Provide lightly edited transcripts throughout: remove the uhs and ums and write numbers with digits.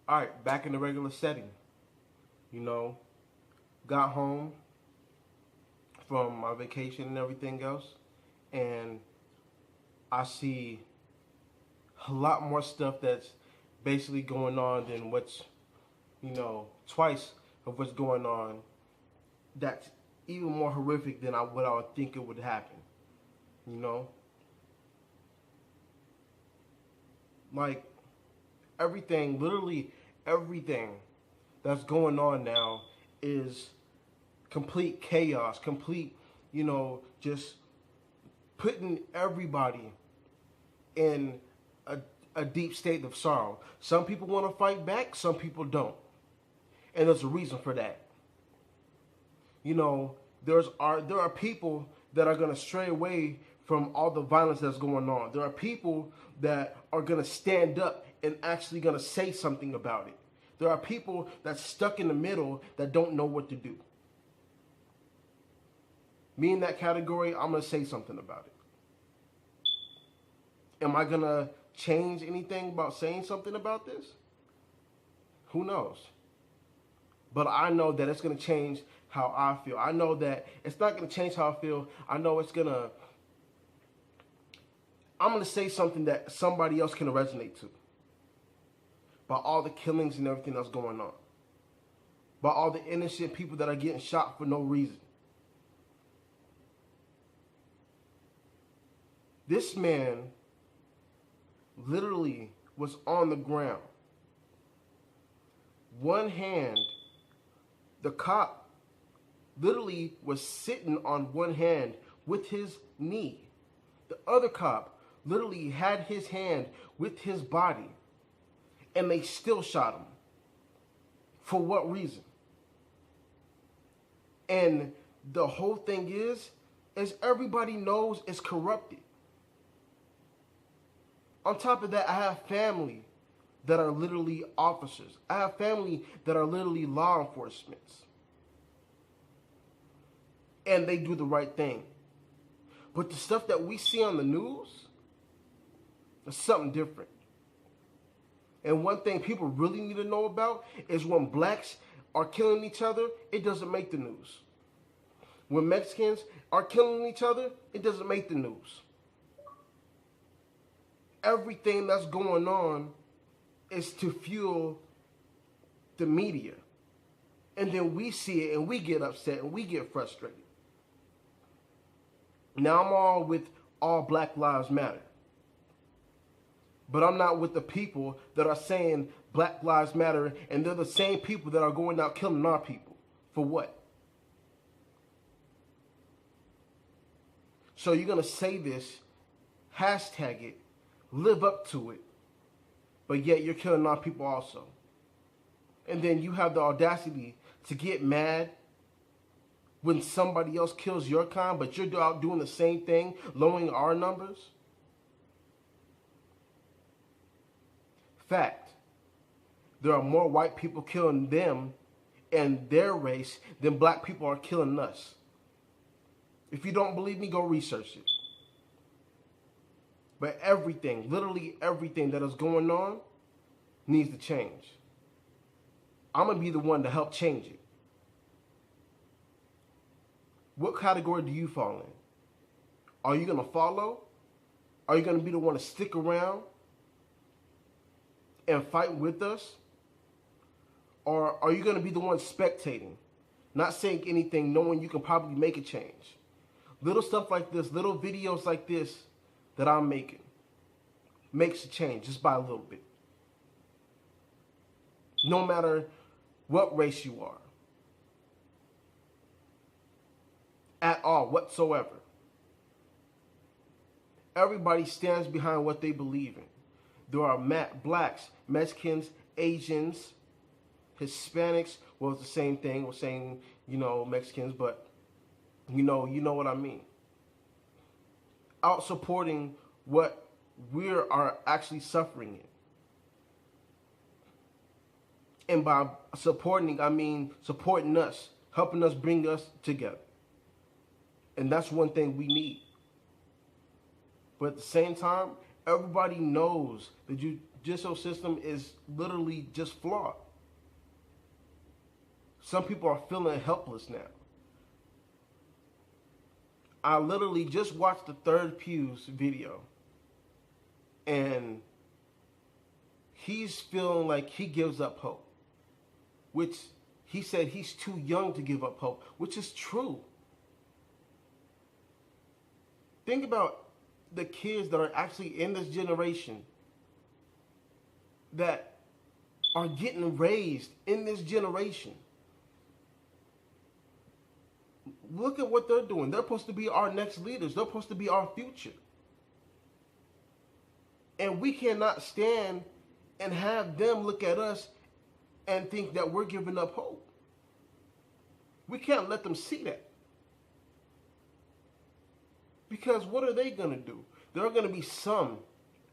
All right, back in the regular setting. You know, got home from my vacation and everything else, and I see a lot more stuff that's basically going on than what's, twice of what's going on. That's even more horrific than what I would think it would happen. You know, like everything, literally everything that's going on now is complete chaos, complete, just putting everybody in a, a deep state of sorrow. Some people want to fight back, some people don't. And there's a reason for that. There are people that are going to stray away from all the violence that's going on. There are people that are going to stand up and actually going to say something about it. There are people that's stuck in the middle that don't know what to do. Me in that category, I'm going to say something about it. Am I going to change anything about saying something about this? Who knows? But I know that it's going to change how I feel. I know that it's not going to change how I feel. I know I'm going to say something that somebody else can resonate to. About all the killings and everything that's going on. About all the innocent people that are getting shot for no reason. This man literally was on the ground. One hand, the cop literally was sitting on one hand with his knee. The other cop literally had his hand with his body. And they still shot him. For what reason? And the whole thing is everybody knows it's corrupted. On top of that, I have family that are literally officers. I have family that are literally law enforcement. And they do the right thing. But the stuff that we see on the news is something different. And one thing people really need to know about is when blacks are killing each other, it doesn't make the news. When Mexicans are killing each other, it doesn't make the news. Everything that's going on is to fuel the media. And then we see it and we get upset and we get frustrated. Now I'm all with all Black Lives Matter. But I'm not with the people that are saying Black Lives Matter, and they're the same people that are going out killing our people. For what? So you're going to say this, hashtag it, live up to it, but yet you're killing our people also. And then you have the audacity to get mad when somebody else kills your kind, but you're out doing the same thing, lowering our numbers. Fact. There are more white people killing them and their race than black people are killing us. If you don't believe me, go research it. But everything, literally everything that is going on needs to change. I'm going to be the one to help change it. What category do you fall in? Are you going to follow? Are you going to be the one to stick around and fight with us? Or are you going to be the one spectating, not saying anything, knowing you can probably make a change? Little stuff like this, little videos like this that I'm making makes a change just by a little bit. No matter what race you are. At all, whatsoever. Everybody stands behind what they believe in. There are blacks, Mexicans, Asians, Hispanics. Well, it's the same thing. We're saying, Mexicans, but you know what I mean. Out supporting what we are actually suffering in. And by supporting, I mean supporting us, helping us, bring us together. And that's one thing we need. But at the same time, Everybody knows the judicial system is literally just flawed. Some people are feeling helpless now. I literally just watched the Third Pew's video, and he's feeling like he gives up hope, which he said he's too young to give up hope, which is true. Think about the kids that are actually in this generation that are getting raised in this generation. Look at what they're doing. They're supposed to be our next leaders. They're supposed to be our future. And we cannot stand and have them look at us and think that we're giving up hope. We can't let them see that. Because what are they going to do? There are going to be some,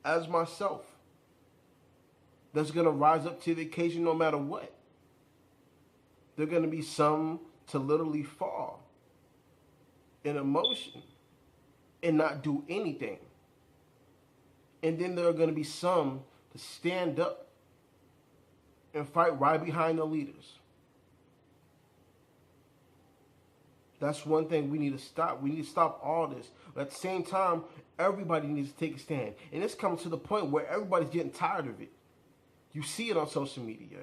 as myself, that's going to rise up to the occasion no matter what. There are going to be some to literally fall in emotion and not do anything. And then there are going to be some to stand up and fight right behind the leaders. That's one thing we need to stop. We need to stop all this. But at the same time, everybody needs to take a stand. And it's coming to the point where everybody's getting tired of it. You see it on social media.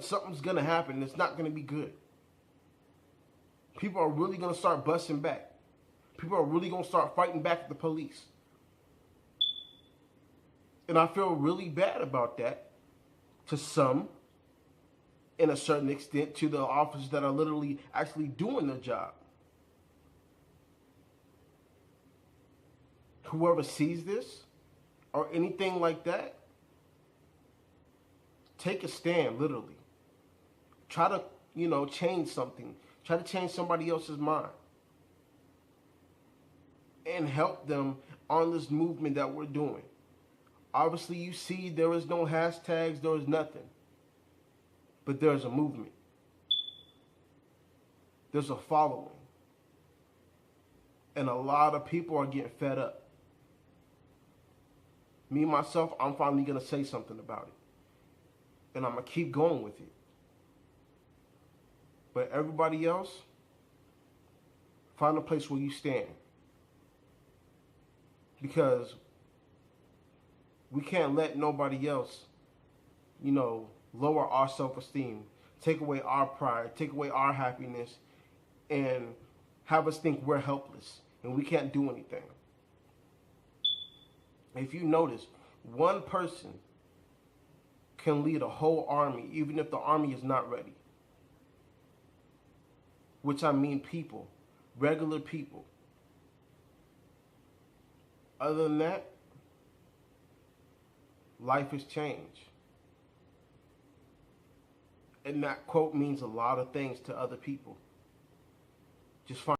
Something's gonna happen. It's not gonna be good. People are really gonna start busting back. People are really gonna start fighting back at the police. And I feel really bad about that to some, in a certain extent, to the officers that are literally actually doing their job. Whoever sees this or anything like that, take a stand, literally. Try to, change something. Try to change somebody else's mind. And help them on this movement that we're doing. Obviously, you see there is no hashtags, there is nothing. But there's a movement. There's a following. And a lot of people are getting fed up. Me, myself, I'm finally going to say something about it. And I'm going to keep going with it. But everybody else, find a place where you stand. Because we can't let nobody else, lower our self-esteem, take away our pride, take away our happiness, and have us think we're helpless and we can't do anything. If you notice, one person can lead a whole army, even if the army is not ready. Which I mean people, regular people. Other than that, life has changed. And that quote means a lot of things to other people. Just find